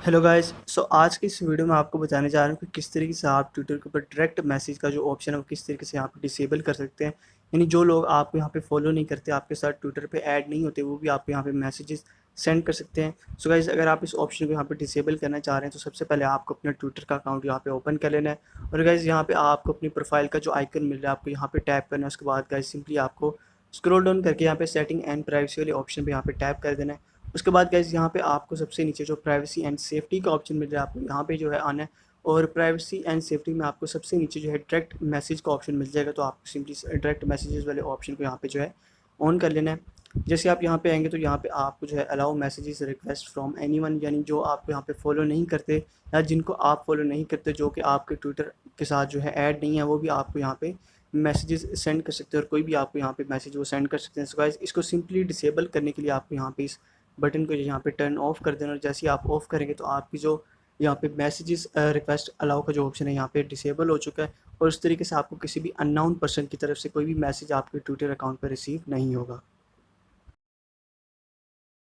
Hello guys. आज की इस वीडियो में आपको बताने जा रहा हूँ कि किस तरीके से आप ट्विटर के ऊपर डायरेक्ट मैसेज का जो ऑप्शन है वो किस तरीके से यहाँ पे डिसेबल कर सकते हैं। यानी जो लोग आपको यहाँ पे फॉलो नहीं करते, आपके साथ ट्विटर पे ऐड नहीं होते, वो भी आपको यहाँ पे मैसेजेस सेंड कर सकते हैं। सो गाइस, अगर आप इस ऑप्शन को यहाँ पे डिसेबल करना चाह रहे हैं तो सबसे पहले आपको अपना ट्विटर का अकाउंट यहाँ पे ओपन कर लेना है। और गाइस, यहाँ पे आपको अपनी प्रोफाइल का जो आइकन मिल रहा है आपको यहाँ पे टैप करना है। उसके बाद गाइस सिंपली आपको स्क्रॉल डाउन करके यहाँ पे सेटिंग एंड प्राइवेसी वाले ऑप्शन पे यहाँ पे टैप कर देना है। उसके बाद गाइस यहाँ पे आपको सबसे नीचे जो प्राइवेसी एंड सेफ्टी का ऑप्शन मिल रहा है आपको यहाँ पे जो है आना है। और प्राइवेसी एंड सेफ्टी में आपको सबसे नीचे जो है डायरेक्ट मैसेज का ऑप्शन मिल जाएगा, तो आपको सिंपली डायरेक्ट मैसेजेस वाले ऑप्शन को यहाँ पे जो है ऑन कर लेना है। जैसे आप यहाँ पे आएंगे तो यहाँ पे आपको जो है allow messages request from anyone, यानी जो आपको यहाँ पे फॉलो नहीं करते या जिनको आप फॉलो नहीं करते, जो कि आपके ट्विटर के साथ जो है ऐड नहीं है, वो भी आपको यहाँ पे मैसेजेस सेंड कर सकते हैं और कोई भी आपको यहाँ पे मैसेज वो सेंड कर सकते हैं। सो गाइस, इसको सिंपली डिसेबल करने के लिए आपको यहाँ पे इस बटन को यहाँ पे टर्न ऑफ कर देना। और जैसे ही आप ऑफ करेंगे तो आपकी जो यहाँ पे मैसेजेस रिक्वेस्ट अलाउ का जो ऑप्शन है यहाँ पे डिसेबल हो चुका है। और उस तरीके से आपको किसी भी अननोन पर्सन की तरफ से कोई भी मैसेज आपके ट्विटर अकाउंट पर रिसीव नहीं होगा।